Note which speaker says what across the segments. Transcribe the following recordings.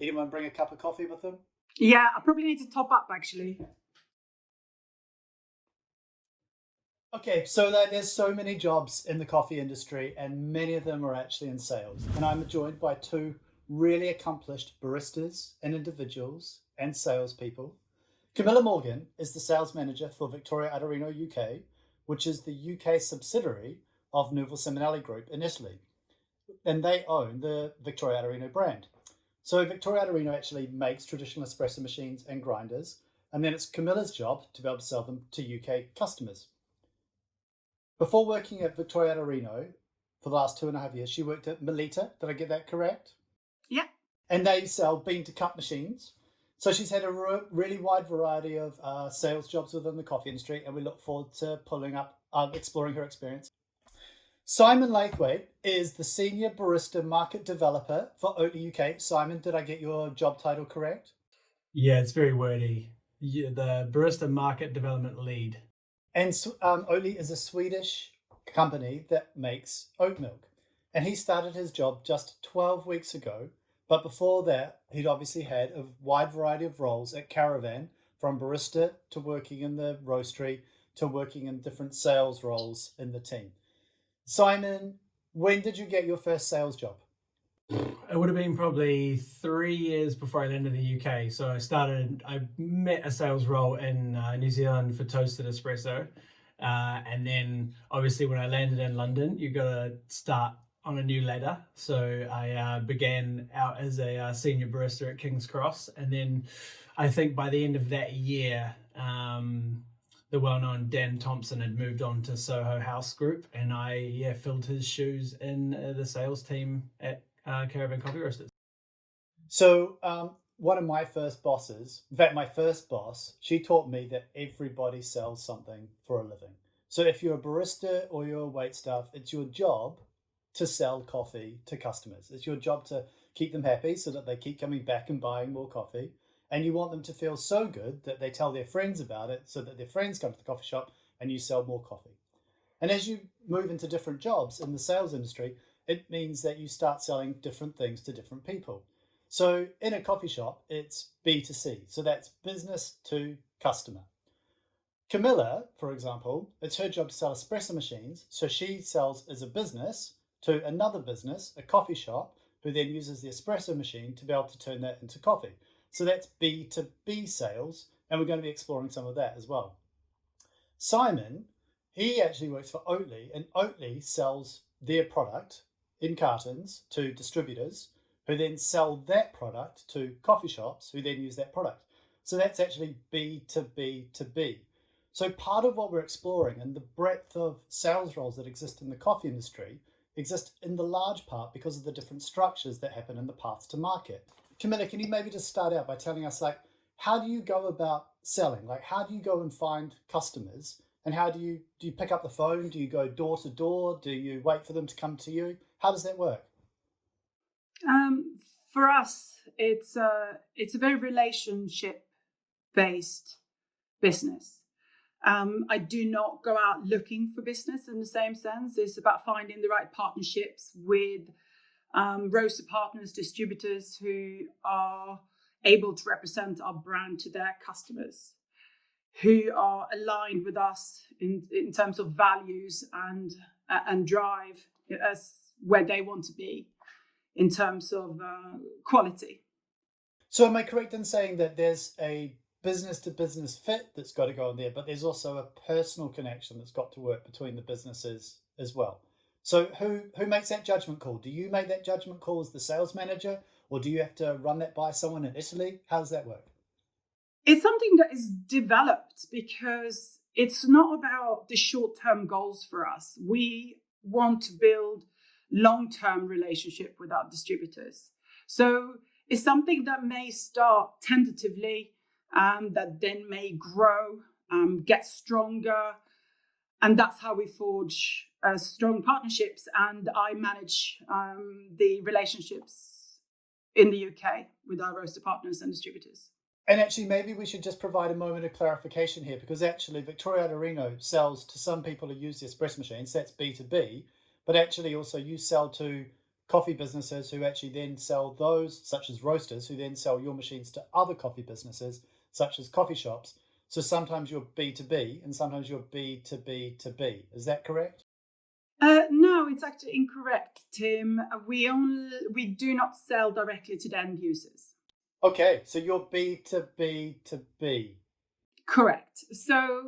Speaker 1: Anyone bring a cup of coffee with them?
Speaker 2: Yeah, I probably need to top up actually.
Speaker 1: Okay, so there's so many jobs in the coffee industry and many of them are actually in sales. And I'm joined by two really accomplished baristas and individuals and salespeople. Camilla Morgan is the sales manager for Victoria Arduino UK, which is the UK subsidiary of Nuvo Simonelli Group in Italy. And they own the Victoria Arduino brand. So Victoria Arduino actually makes traditional espresso machines and grinders, and then it's Camilla's job to be able to sell them to UK customers. Before working at Victoria Arduino for the last 2.5 years, she worked at Melita. Did I get that correct?
Speaker 2: Yeah.
Speaker 1: And they sell bean to cup machines. So she's had a really wide variety of sales jobs within the coffee industry, and we look forward to exploring her experience. Simon Lewthwaite is the Senior Barista Market Developer for Oatly UK. Simon, did I get your job title correct?
Speaker 3: Yeah, it's very wordy. The Barista Market Development Lead.
Speaker 1: And Oatly is a Swedish company that makes oat milk. And he started his job just 12 weeks ago. But before that, he'd obviously had a wide variety of roles at Caravan, from barista to working in the roastery to working in different sales roles in the team. Simon, when did you get your first sales job?
Speaker 3: It would have been probably 3 years before I landed in the UK. So I met a sales role in New Zealand for toasted espresso. And then obviously when I landed in London, you got to start on a new ladder. So I began out as a senior barista at King's Cross. And then I think by the end of that year, the well-known Dan Thompson had moved on to Soho House Group, and I filled his shoes in the sales team at Caravan Coffee Roasters.
Speaker 1: So one of my first bosses, in fact, my first boss, she taught me that everybody sells something for a living. So if you're a barista or you're a waitstaff, it's your job to sell coffee to customers. It's your job to keep them happy so that they keep coming back and buying more coffee. And you want them to feel so good that they tell their friends about it so that their friends come to the coffee shop and you sell more coffee. And as you move into different jobs in the sales industry, it means that you start selling different things to different people. So in a coffee shop, it's B2C. So that's business to customer. Camilla, for example, it's her job to sell espresso machines. So she sells as a business to another business, a coffee shop, who then uses the espresso machine to be able to turn that into coffee. So that's B2B sales, and we're going to be exploring some of that as well. Simon, he actually works for Oatly, and Oatly sells their product in cartons to distributors, who then sell that product to coffee shops, who then use that product. So that's actually B2B2B. So part of what we're exploring and the breadth of sales roles that exist in the coffee industry exist in the large part because of the different structures that happen in the paths to market. Camilla, can you maybe just start out by telling us, how do you go about selling? How do you go and find customers? And how do you pick up the phone? Do you go door to door? Do you wait for them to come to you? How does that work?
Speaker 2: For us, it's a very relationship-based business. I do not go out looking for business in the same sense. It's about finding the right partnerships with roaster partners, distributors who are able to represent our brand to their customers, who are aligned with us in terms of values and drive as where they want to be in terms of quality.
Speaker 1: So am I correct in saying that there's a business to business fit that's got to go in there, but there's also a personal connection that's got to work between the businesses as well? So who makes that judgment call? Do you make that judgment call as the sales manager, or do you have to run that by someone in Italy? How does that work?
Speaker 2: It's something that is developed because it's not about the short-term goals for us. We want to build long-term relationship with our distributors. So it's something that may start tentatively, that then may grow, get stronger. And that's how we forge strong partnerships. And I manage the relationships in the UK with our roaster partners and distributors.
Speaker 1: And actually, maybe we should just provide a moment of clarification here, because actually Victoria Arduino sells to some people who use the espresso machines, that's B2B, but actually also you sell to coffee businesses who actually then sell those, such as roasters, who then sell your machines to other coffee businesses, such as coffee shops. So sometimes you're B2B and sometimes you're B2B2B. Is that correct?
Speaker 2: No, it's actually incorrect, Tim. We do not sell directly to the end users.
Speaker 1: Okay, so you're B2B2B.
Speaker 2: Correct. So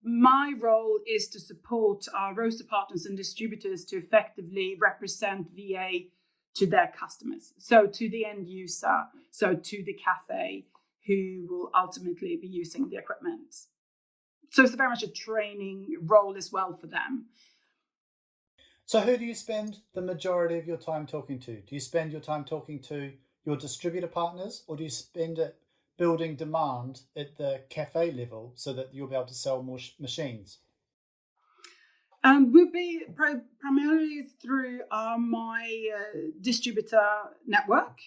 Speaker 2: my role is to support our roaster partners and distributors to effectively represent VA to their customers. So to the end user, so to the cafe who will ultimately be using the equipment. So it's very much a training role as well for them.
Speaker 1: So who do you spend the majority of your time talking to? Do you spend your time talking to your distributor partners, or do you spend it building demand at the cafe level so that you'll be able to sell more machines?
Speaker 2: We'll be primarily through my distributor network.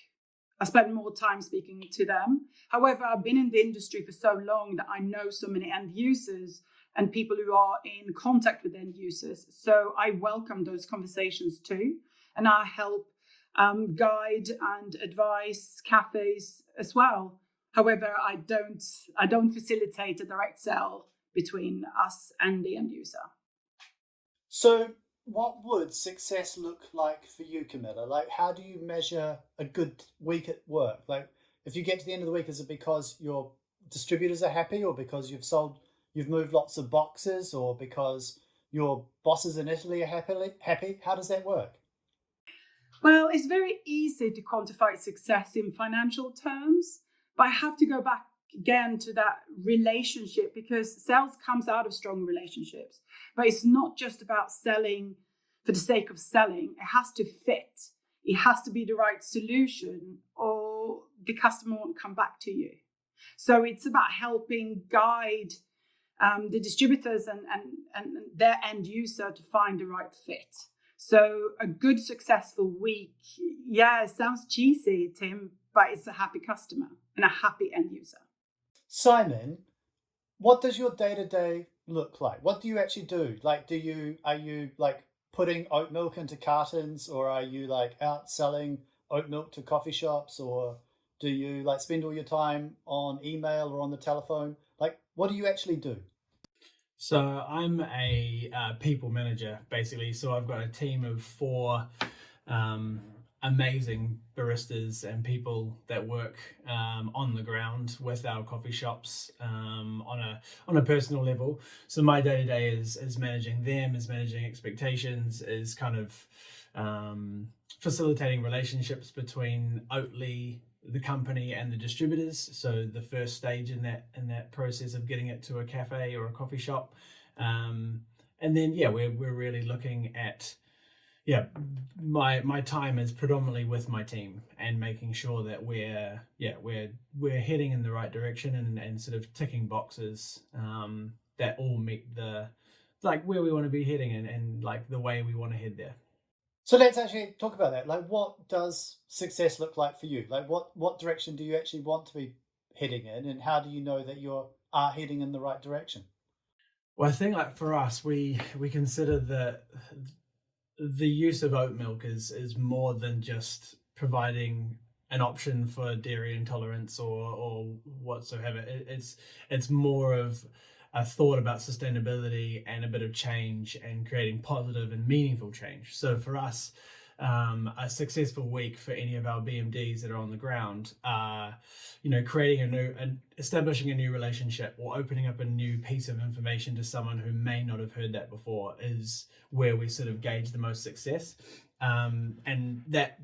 Speaker 2: I spend more time speaking to them. However, I've been in the industry for so long that I know so many end users and people who are in contact with end users. So I welcome those conversations too. And I help guide and advise cafes as well. However, I don't facilitate a direct sell between us and the end user.
Speaker 1: So what would success look like for you, Camilla? Like, how do you measure a good week at work? Like, if you get to the end of the week, is it because your distributors are happy, or because you've moved lots of boxes, or because your bosses in Italy are happy? How does that work?
Speaker 2: Well, it's very easy to quantify success in financial terms, but I have to go back again to that relationship, because sales comes out of strong relationships. But it's not just about selling for the sake of selling. It has to fit. It has to be the right solution, or the customer won't come back to you. So it's about helping guide the distributors and their end user to find the right fit. So a good, successful week, it sounds cheesy, Tim, but it's a happy customer and a happy end user.
Speaker 1: Simon, what does your day-to-day look like? What do you actually do? Like, are you like putting oat milk into cartons, or are you like out selling oat milk to coffee shops, or do you like spend all your time on email or on the telephone? Like, what do you actually do?
Speaker 3: So I'm a people manager, basically. So I've got a team of 4 amazing baristas and people that work on the ground with our coffee shops on a personal level. So my day to day is managing them, is managing expectations, is kind of facilitating relationships between Oatly, the company, and the distributors. So the first stage in that process of getting it to a cafe or a coffee shop, and then we're really looking at my time is predominantly with my team and making sure that we're heading in the right direction and sort of ticking boxes that all meet the where we want to be heading and like the way we want to head there.
Speaker 1: So let's actually talk about that. Like, what does success look like for you? Like, what direction do you actually want to be heading in, and how do you know that you are heading in the right direction?
Speaker 3: Well, I think like for us, we consider that the use of oat milk is more than just providing an option for dairy intolerance or whatsoever. It's more of a thought about sustainability and a bit of change and creating positive and meaningful change. So for us, a successful week for any of our BMDs that are on the ground, creating establishing a new relationship or opening up a new piece of information to someone who may not have heard that before is where we sort of gauge the most success. And that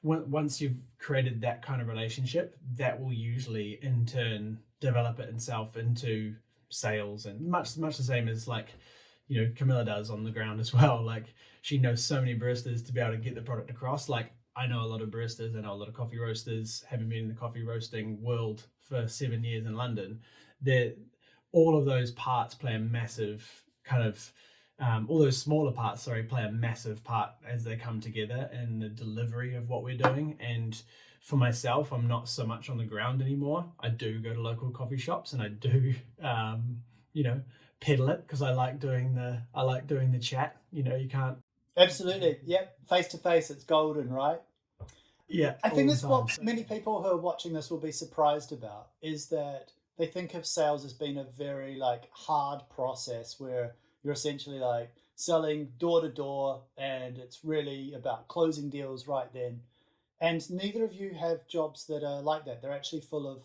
Speaker 3: once you've created that kind of relationship, that will usually in turn develop it itself into sales, and much the same as Camilla does on the ground as well. Like, she knows so many baristas to be able to get the product across. Like, I know a lot of baristas, I know a lot of coffee roasters, having been in the coffee roasting world for 7 years in London. All of those parts play a massive kind of all those smaller parts, play a massive part as they come together in the delivery of what we're doing. And for myself, I'm not so much on the ground anymore. I do go to local coffee shops and I do, peddle it because I like doing the chat. You can't.
Speaker 1: Absolutely. Yep. Face to face, it's golden, right?
Speaker 3: Yeah,
Speaker 1: I think
Speaker 3: all the
Speaker 1: that's what
Speaker 3: time.
Speaker 1: many people who are watching this will be surprised about is that they think of sales as being a very like hard process where you're essentially like selling door to door and it's really about closing deals right then. And neither of you have jobs that are like that. They're actually full of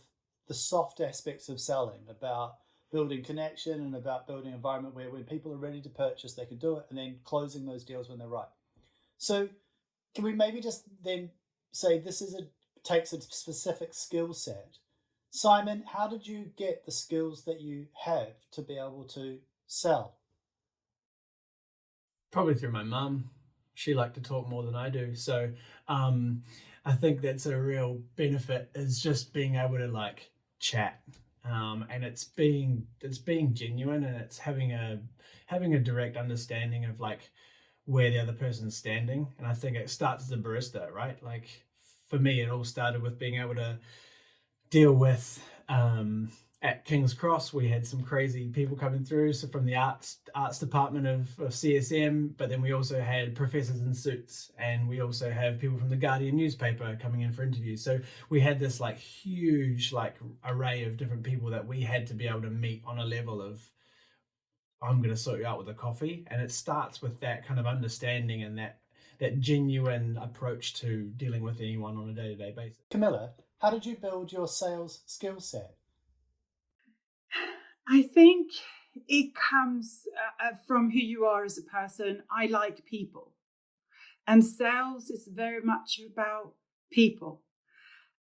Speaker 1: the soft aspects of selling, about building connection and about building an environment where when people are ready to purchase, they can do it, and then closing those deals when they're right. So can we maybe just then say this is a takes a specific skill set? Simon, how did you get the skills that you have to be able to sell?
Speaker 3: Probably through my mum. She liked to talk more than I do. So um, I think that's a real benefit, is just being able to like chat. And it's being genuine, and it's having a direct understanding of like where the other person's standing. And I think it starts as a barista, right? Like for me, it all started with being able to deal with at King's Cross. We had some crazy people coming through, so from the arts department of CSM, but then we also had professors in suits, and we also have people from the Guardian newspaper coming in for interviews. So we had this like huge like array of different people that we had to be able to meet on a level of, I'm going to sort you out with a coffee. And it starts with that kind of understanding and that genuine approach to dealing with anyone on a day-to-day basis.
Speaker 1: Camilla, how did you build your sales skill set?
Speaker 2: I think it comes from who you are as a person. I like people, and sales is very much about people,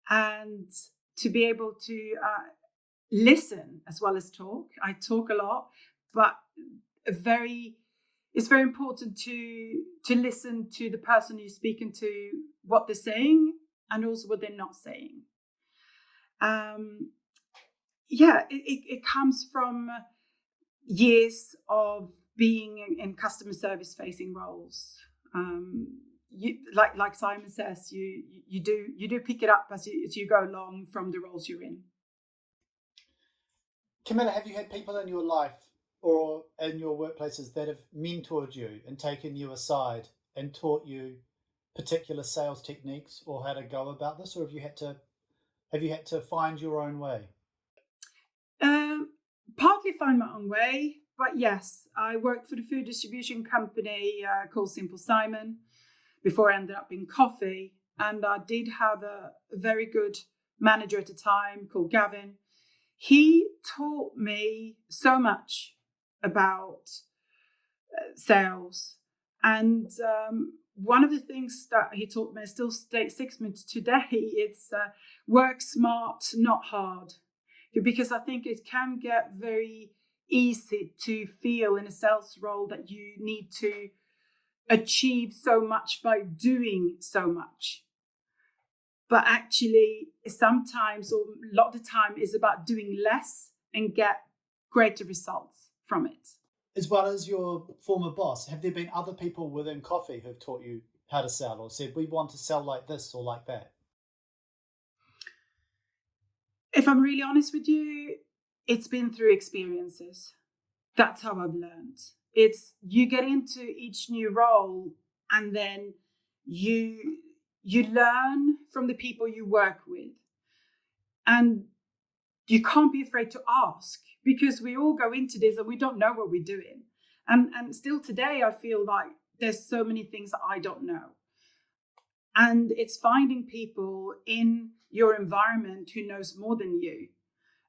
Speaker 2: and to be able to listen as well as talk. I talk a lot, but it's very important to listen to the person you're speaking to, what they're saying, and also what they're not saying. It comes from years of being in customer service facing roles. Like Simon says, you do pick it up as you go along from the roles you're in.
Speaker 1: Camilla, have you had people in your life or in your workplaces that have mentored you and taken you aside and taught you particular sales techniques or how to go about this, or have you had to find your own way?
Speaker 2: Partly find my own way, but yes, I worked for the food distribution company called Simple Simon before I ended up in coffee, and I did have a very good manager at the time called Gavin. He taught me so much about sales, and one of the things that he taught me still sticks me today. It's work smart, not hard. Because I think it can get very easy to feel in a sales role that you need to achieve so much by doing so much. But actually, sometimes, or a lot of the time, is about doing less and get greater results from it.
Speaker 1: As well as your former boss, have there been other people within coffee who've taught you how to sell or said, we want to sell like this or like that?
Speaker 2: If I'm really honest with you, it's been through experiences. That's how I've learned. It's you get into each new role, and then you learn from the people you work with. And you can't be afraid to ask, because we all go into this and we don't know what we're doing. And still today, I feel like there's so many things that I don't know. And it's finding people in your environment who knows more than you.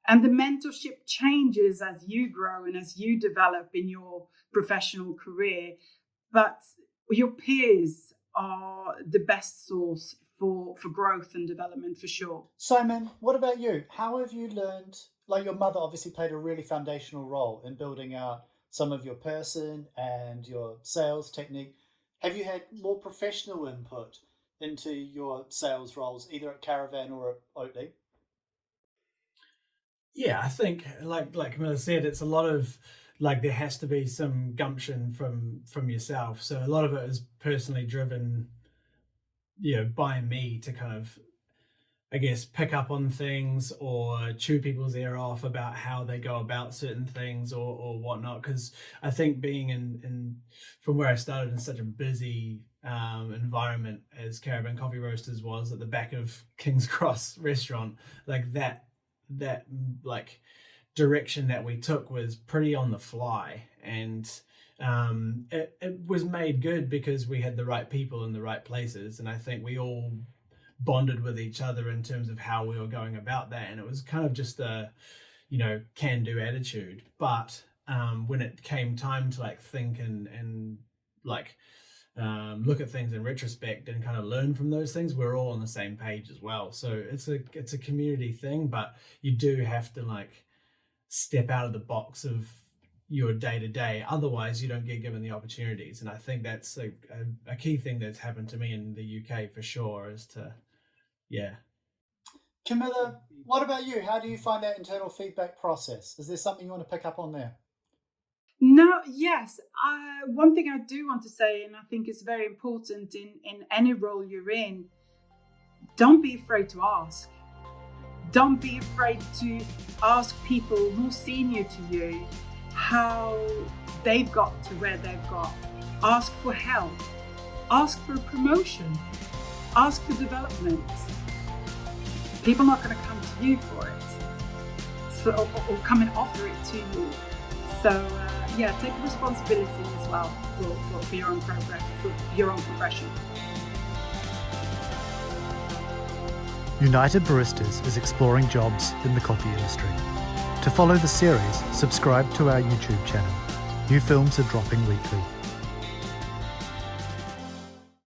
Speaker 2: And the mentorship changes as you grow and as you develop in your professional career. But your peers are the best source for growth and development, for sure.
Speaker 1: Simon, what about you? How have you learned, like your mother obviously played a really foundational role in building out some of your person and your sales technique. Have you had more professional input into your sales roles, either at Caravan or at Oatly?
Speaker 3: Yeah, I think like Camilla said, it's a lot of like there has to be some gumption from yourself. So a lot of it is personally driven, by me to kind of I guess, pick up on things or chew people's ear off about how they go about certain things or whatnot. Because I think being in from where I started in such a busy environment as Caravan Coffee Roasters was at the back of King's Cross restaurant, like that like direction that we took was pretty on the fly, and it was made good because we had the right people in the right places, and I think we all bonded with each other in terms of how we were going about that, and it was kind of just a can-do attitude. But when it came time to like think and like look at things in retrospect and kind of learn from those things, we're all on the same page as well. So it's a community thing, but you do have to like step out of the box of your day-to-day, otherwise you don't get given the opportunities. And I think that's a key thing that's happened to me in the UK for sure, is to
Speaker 1: Camilla, what about you? How do you find that internal feedback process? Is there something you want to pick up on there?
Speaker 2: No, yes. One thing I do want to say, and I think is very important in any role you're in, don't be afraid to ask. Don't be afraid to ask people more senior to you how they've got to where they've got. Ask for help. Ask for a promotion. Ask for development. People are not going to come to you for it, or come and offer it to you. So take responsibility as well for your own progress, for your own progression.
Speaker 1: United Baristas is exploring jobs in the coffee industry. To follow the series, subscribe to our YouTube channel. New films are dropping weekly.